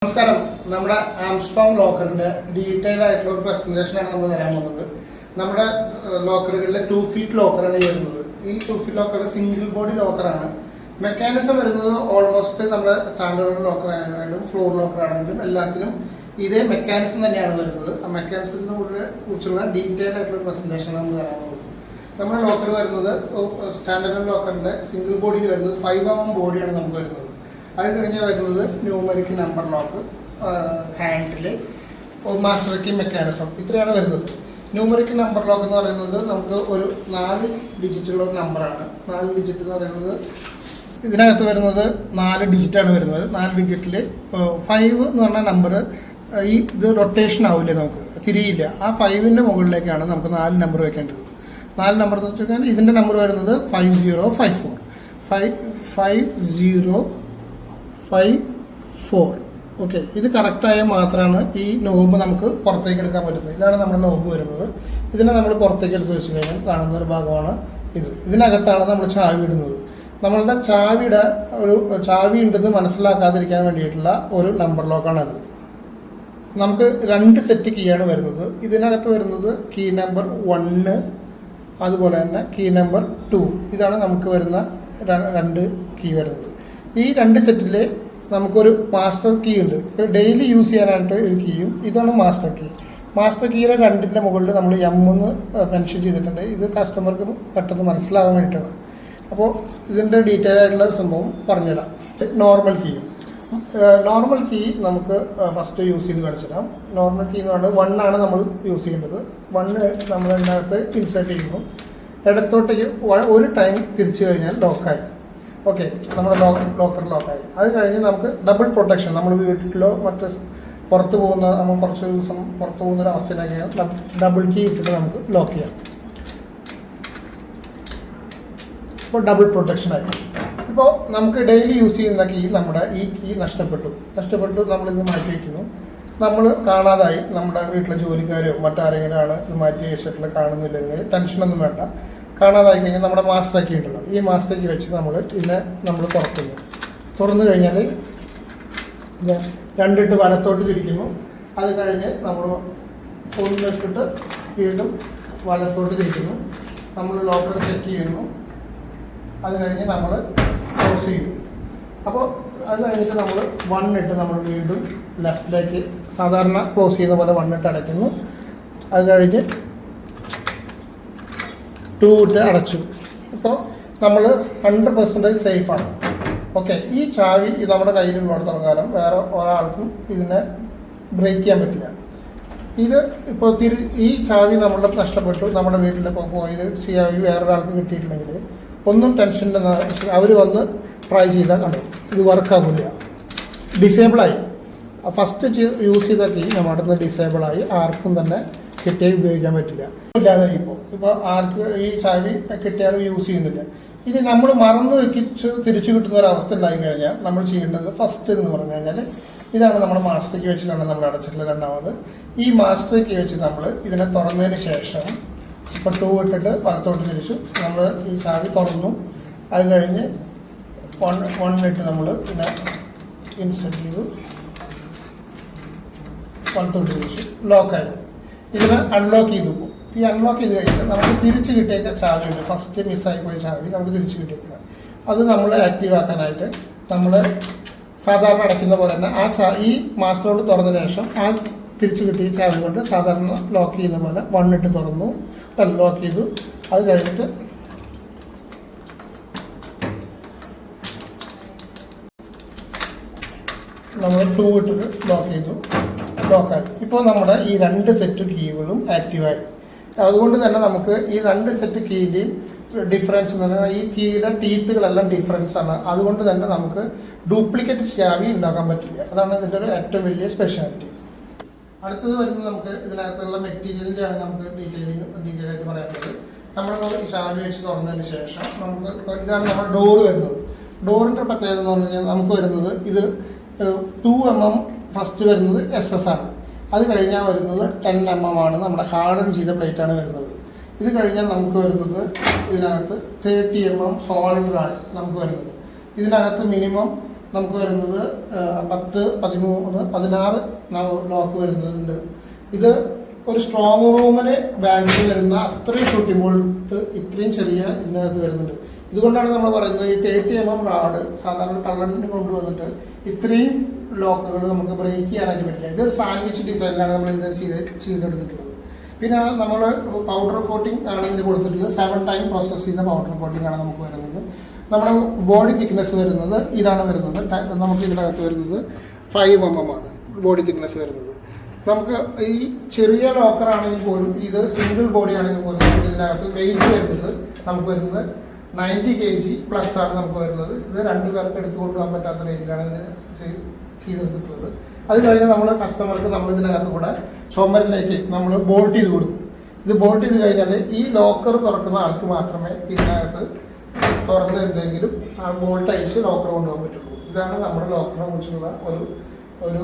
നമസ്കാരം. നമ്മുടെ Armstrong ലോക്കറിന്റെ detail ആയിട്ടുള്ള ഒരു പ്രസന്റേഷനാണ് നമ്മൾ തരാൻ പോകുന്നത്. നമ്മുടെ ലോക്കറുകളിലെ 2 ഫീറ്റ് ലോക്കറാണ് വരുന്നത്. ഈ 2 ഫീറ്റ് ലോക്കർ സിംഗിൾ ബോഡി ലോക്കറാണ്. മെക്കാനിസം വരുന്നത് ഓൾമോസ്റ്റ് നമ്മുടെ സ്റ്റാൻഡേർഡ് ലോക്കർ ആണെങ്കിലും ഫ്ലോർ ലോക്കർ ആണെങ്കിലും എല്ലാത്തിലും ഇതേ മെക്കാനിസം തന്നെയാണ് വരുന്നത്. ആ മെക്കാനിസത്തിനെ കുറിച്ചുള്ള ഡീറ്റെയിൽ ആയിട്ടുള്ള പ്രസന്റേഷൻ നമ്മൾ തരാൻ പോകുന്നത്. നമ്മുടെ ലോക്കർ വരുന്നത് സ്റ്റാൻഡേർഡ് ലോക്കറിന്റെ സിംഗിൾ ബോഡിയിൽ വരുന്നത് 5mm ബോഡിയാണ് നമുക്ക് വരുന്നത്. അത് കഴിഞ്ഞ് വരുന്നത് numeric number lock, handle, master key mechanism, ഇത്രയാണ് വരുന്നത്. ന്യൂമറിക് നമ്പർ ലോക്ക് എന്ന് പറയുന്നത് നമുക്ക് ഒരു 4 ഡിജിറ്റുള്ള ഒരു നമ്പറാണ്. 4 ഡിജിറ്റ് എന്ന് പറയുന്നത് ഇതിനകത്ത് വരുന്നത് 4 ഡിജിറ്റാണ് വരുന്നത്. 4 ഡിജിറ്റിൽ 5 എന്ന് പറഞ്ഞ നമ്പർ ഇത് റൊട്ടേഷൻ ആവില്ല, നമുക്ക് തിരിയില്ല. ആ 5ൻ്റെ മുകളിലേക്കാണ് നമുക്ക് 4 നമ്പർ വെക്കേണ്ടത്. 4 നമ്പർ എന്ന് വെച്ച് കഴിഞ്ഞാൽ ഇതിൻ്റെ നമ്പർ വരുന്നത് 5054 5054. ഓക്കെ, ഇത് കറക്റ്റായാൽ മാത്രമാണ് ഈ നോബ് നമുക്ക് പുറത്തേക്ക് എടുക്കാൻ പറ്റുന്നത്. ഇതാണ് നമ്മുടെ നോബ് വരുന്നത്. ഇതിനെ നമ്മൾ പുറത്തേക്ക് എടുത്ത് വെച്ച് കഴിഞ്ഞാൽ കാണുന്ന ഒരു ഭാഗമാണ് ഇത്. ഇതിനകത്താണ് നമ്മൾ ചാവി ഇടുന്നത്. നമ്മളുടെ ചാവിയുടെ ഒരു ചാവി ഉണ്ടെന്ന് മനസ്സിലാക്കാതിരിക്കാൻ വേണ്ടിയിട്ടുള്ള ഒരു നമ്പർ ലോക്കാണത്. നമുക്ക് 2 സെറ്റ് കീയാണ് വരുന്നത്. ഇതിനകത്ത് വരുന്നത് കീ നമ്പർ 1, അതുപോലെ തന്നെ കീ നമ്പർ 2. ഇതാണ് നമുക്ക് വരുന്ന 2 കീ വരുന്നത്. ഈ 2 സെറ്റിൽ നമുക്കൊരു മാസ്റ്റർ കീ ഉണ്ട്. ഇപ്പോൾ ഡെയിലി യൂസ് ചെയ്യാനായിട്ട് ഒരു കീയും ഇതാണ് മാസ്റ്റർ കീ. മാസ്റ്റർ കീയുടെ 2ൻ്റെ മുകളിൽ നമ്മൾ M1 മെൻഷൻ ചെയ്തിട്ടുണ്ട്. ഇത് കസ്റ്റമർക്ക് പെട്ടെന്ന് മനസ്സിലാവാൻ വേണ്ടിയിട്ടാണ്. അപ്പോൾ ഇതിൻ്റെ ഡീറ്റെയിൽ ആയിട്ടുള്ള സംഭവം പറഞ്ഞുതരാം. നോർമൽ കീ നമുക്ക് ഫസ്റ്റ് യൂസ് ചെയ്ത് കാണിച്ചുതരാം. നോർമൽ കീ എന്ന് പറഞ്ഞാൽ 1 ആണ് നമ്മൾ യൂസ് ചെയ്യുന്നത്. 1 നമ്മൾ ഇതിനകത്ത് ഇൻസേർട്ട് ചെയ്യുന്നു. ഇടത്തോട്ടേക്ക് ഒരു ടൈം തിരിച്ചു കഴിഞ്ഞാൽ ലോക്കായി. ഓക്കെ, നമ്മുടെ ലോക്കർ ലോക്കായി. അത് കഴിഞ്ഞ് നമുക്ക് ഡബിൾ പ്രൊട്ടക്ഷൻ, നമ്മൾ വീട്ടിലോ മറ്റ് പുറത്ത് പോകുന്ന നമ്മൾ കുറച്ച് ദിവസം പുറത്ത് പോകുന്ന ഒരു അവസ്ഥയിലേക്കാണ് ഡബിൾ കീ ഇട്ടിട്ട് നമുക്ക് ലോക്ക് ചെയ്യാം. ഇപ്പോൾ ഡബിൾ പ്രൊട്ടക്ഷനായി. ഇപ്പോൾ നമുക്ക് ഡെയിലി യൂസ് ചെയ്യുന്ന കീ, നമ്മുടെ ഈ കീ നഷ്ടപ്പെട്ടു നമ്മളിത് മാറ്റി വയ്ക്കുന്നു. നമ്മൾ കാണാതായി, നമ്മുടെ വീട്ടിലെ ജോലിക്കാരോ മറ്റാരെങ്കിലും ആണ് ഇത് മാറ്റി വെച്ചിട്ടുള്ള കാണുന്നില്ലെങ്കിൽ ടെൻഷനൊന്നും വേണ്ട. കാണാതായി കഴിഞ്ഞാൽ നമ്മുടെ മാസ്റ്റർ കീ ഉണ്ടല്ലോ, ഈ മാസ്റ്റർ കീ വെച്ച് ഇതിനെ നമ്മൾ തുറന്നു കഴിഞ്ഞാൽ 2 വലത്തോട്ട് തിരിക്കുന്നു. അത് കഴിഞ്ഞ് നമ്മൾ 1 വീണ്ടും വലത്തോട്ട് തിരിക്കുന്നു. നമ്മൾ ലോക്കർ ചെക്ക് ചെയ്യുന്നു. അത് കഴിഞ്ഞ് നമ്മൾ ക്ലോസ് ചെയ്യുന്നു. അപ്പോൾ അത് കഴിഞ്ഞിട്ട് നമ്മൾ 1 നമ്മൾ വീണ്ടും ലെഫ്റ്റിലേക്ക് സാധാരണ ക്ലോസ് ചെയ്യുന്ന പോലെ 1 അടയ്ക്കുന്നു. അത് കഴിഞ്ഞ് 2 അടച്ചു. ഇപ്പോൾ നമ്മൾ 100% സേഫാണ്. ഓക്കെ, ഈ ചാവി നമ്മുടെ കയ്യിലുള്ളിടത്തോളം കാലം വേറെ ഒരാൾക്കും ഇതിനെ ബ്രേക്ക് ചെയ്യാൻ പറ്റില്ല. ഇത് ഇപ്പോൾ ഈ ചാവി നമ്മളുടെ നഷ്ടപ്പെട്ടു, നമ്മുടെ വീട്ടിലൊക്കെ പോയത് ചാവി വേറൊരാൾക്ക് കിട്ടിയിട്ടില്ലെങ്കിൽ ഒന്നും ടെൻഷൻ്റെ, അവർ വന്ന് ട്രൈ ചെയ്താൽ കണ്ടു ഇത് വർക്കാകില്ല, ഡിസേബിളായി. ഫസ്റ്റ് യൂസ് ചെയ്ത കീ നമ്മുടെ നിന്ന് ഡിസേബിളായി, ആർക്കും തന്നെ കിട്ടിയാൽ ഉപയോഗിക്കാൻ പറ്റില്ല. ഇല്ലാതെ ഇപ്പോൾ ആർക്ക് ഈ ചാവി കിട്ടിയാലും യൂസ് ചെയ്യുന്നില്ല. ഇനി നമ്മൾ മറന്നു വെക്കിച്ച് തിരിച്ചു കിട്ടുന്ന ഒരു അവസ്ഥ ഉണ്ടായി കഴിഞ്ഞാൽ നമ്മൾ ചെയ്യേണ്ടത് ഫസ്റ്റ് എന്ന് പറഞ്ഞു കഴിഞ്ഞാൽ ഇതാണ് നമ്മുടെ മാസ്റ്റർ കീ വെച്ചിട്ടാണ് നമ്മൾ അടച്ചിട്ടുള്ള രണ്ടാമത്. ഈ മാസ്റ്റർ കീ വെച്ച് നമ്മൾ ഇതിനെ തുറന്നതിന് ശേഷം ഇപ്പോൾ 2 ഇട്ടിട്ട് വലത്തോട്ട് തിരിച്ചു നമ്മൾ ഈ ചാവി തുറന്നു. അത് കഴിഞ്ഞ് 1 ഇട്ട് നമ്മൾ ഇതിനെ ഇൻസെർട്ട് ചെയ്തു, വലത്തോട്ട് തിരിച്ചു, ലോക്കായി. ഇതിനെ അൺലോക്ക് ചെയ്തു പോകും. ഈ അൺലോക്ക് ചെയ്ത് കഴിഞ്ഞാൽ നമുക്ക് തിരിച്ച് കിട്ടിയേക്ക ചാവി ഉണ്ട്, ഫസ്റ്റ് മിസ്സായി പോയ ചാവി നമുക്ക് തിരിച്ച് കിട്ടിയേക്കുക. അത് നമ്മൾ ആക്റ്റീവ് ആക്കാനായിട്ട് നമ്മൾ സാധാരണ അടയ്ക്കുന്ന പോലെ തന്നെ ഈ മാസ്റ്റർ കൊണ്ട് തുറന്നതിന് ശേഷം ആ തിരിച്ച് കിട്ടിയ ചാവി കൊണ്ട് സാധാരണ ലോക്ക് ചെയ്യുന്ന പോലെ 1 ഇട്ട് തുറന്നു, ലോക്ക് ചെയ്തു. അത് കഴിഞ്ഞിട്ട് നമ്മൾ 2 ഇട്ടിട്ട് ലോക്ക് ചെയ്തു, ലോക്കായി. ഇപ്പോൾ നമ്മുടെ ഈ 2 സെറ്റ് കീകളും ആക്റ്റീവായി. അതുകൊണ്ട് തന്നെ നമുക്ക് ഈ 2 സെറ്റ് കീയിലെയും ഡിഫറൻസ് എന്ന് പറഞ്ഞാൽ ഈ കീയിലെ ടീത്തുകളെല്ലാം ഡിഫറൻസ് ആണ്. അതുകൊണ്ട് തന്നെ നമുക്ക് ഡ്യൂപ്ലിക്കേറ്റ് ചാവി ഉണ്ടാക്കാൻ പറ്റില്ല. അതാണ് ഇതിൻ്റെ ഒരു ഏറ്റവും വലിയ സ്പെഷ്യാലിറ്റി. അടുത്തത് വരുന്നത് നമുക്ക് ഇതിനകത്തുള്ള മെറ്റീരിയലിൻ്റെ ആണ് നമുക്ക് ഡീറ്റെയിൽ ആയിട്ട് പറയാനുള്ളത്. നമ്മൾ ഈ ചാവി വെച്ച് തുറന്നതിന് ശേഷം നമുക്ക് ഇതാണ് നമ്മുടെ ഡോറ് വരുന്നത്. ഡോറിൻ്റെ പ്രത്യേകത എന്ന് പറഞ്ഞു കഴിഞ്ഞാൽ നമുക്ക് വരുന്നത് ഇത് 2mm ഫസ്റ്റ് വരുന്നത് SS ആണ്. അത് കഴിഞ്ഞാൽ വരുന്നത് 10mm ആണ്, നമ്മുടെ ഹാർഡൻ ചെയ്ത പ്ലേറ്റാണ് വരുന്നത്. ഇത് കഴിഞ്ഞാൽ നമുക്ക് വരുന്നത് ഇതിനകത്ത് 30mm സോളിഡ് ആണ് നമുക്ക് വരുന്നത്. ഇതിനകത്ത് മിനിമം നമുക്ക് വരുന്നത് 10, 13, 16 ലോക്ക് വരുന്നുണ്ട്. ഇത് ഒരു സ്ട്രോങ് റൂമിന് ബാങ്കിൽ വരുന്ന അത്രയും ഷൂട്ടിംഗ് ബോൾട്ട് ഇത്രയും ചെറിയ ഇതിനകത്ത് വരുന്നുണ്ട്. ഇതുകൊണ്ടാണ് നമ്മൾ പറയുന്നത് ഈ 30mm റാഡ് സാധാരണ കള്ളന് കൊണ്ടുവന്നിട്ട് ഇത്രയും ലോക്കുകൾ നമുക്ക് ബ്രേക്ക് ചെയ്യാനായിട്ട് പറ്റില്ല. ഇതൊരു സാൻഡ്വിച്ച് ഡിസൈനിലാണ് നമ്മൾ ഇത് ചെയ്തെടുത്തിട്ടുള്ളത്. പിന്നെ നമ്മൾ പൗഡർ കോട്ടിംഗ് ആണ് ഇതിന് കൊടുത്തിട്ടുള്ളത്. 7 ടൈം പ്രോസസ്സ് ചെയ്ത പൗഡർ കോട്ടിംഗ് ആണ് നമുക്ക് വരുന്നത്. നമ്മുടെ ബോഡി തിക്നെസ് വരുന്നത് ഇതാണ് വരുന്നത്. നമുക്ക് ഇതിനകത്ത് വരുന്നത് 5mm ആണ് ബോഡി തിക്നെസ് വരുന്നത്. നമുക്ക് ഈ ചെറിയ ലോക്കർ ആണെങ്കിൽ പോലും ഇത് സിംഗിൾ ബോഡി ആണെങ്കിൽ പോലും ഇതിനകത്ത് വെയിറ്റ് വരുന്നത് നമുക്ക് വരുന്നത് 90 kg പ്ലസ് ആണ് നമുക്ക് വരുന്നത്. ഇത് 2 പേർക്ക് എടുത്തു കൊണ്ടുപോകാൻ പറ്റാത്ത രീതിയിലാണ് ഇത് ചെയ്തെടുത്തിട്ടുള്ളത്. അത് കഴിഞ്ഞ് നമ്മൾ കസ്റ്റമർക്ക് നമ്മൾ ഇതിനകത്ത് കൂടെ ചുമരിലേക്ക് നമ്മൾ ബോൾട്ട് ചെയ്ത് കൊടുക്കും. ഇത് ബോൾട്ട് ചെയ്ത് കഴിഞ്ഞാൽ ഈ ലോക്കർ തുറക്കുന്ന ആൾക്ക് മാത്രമേ ഇതിനകത്ത് തുറന്ന് എന്തെങ്കിലും ആ ബോൾട്ട് അയച്ച് ലോക്കർ കൊണ്ടുപോകാൻ പറ്റുള്ളൂ. ഇതാണ് നമ്മുടെ ലോക്കറിനെ കുറിച്ചുള്ള ഒരു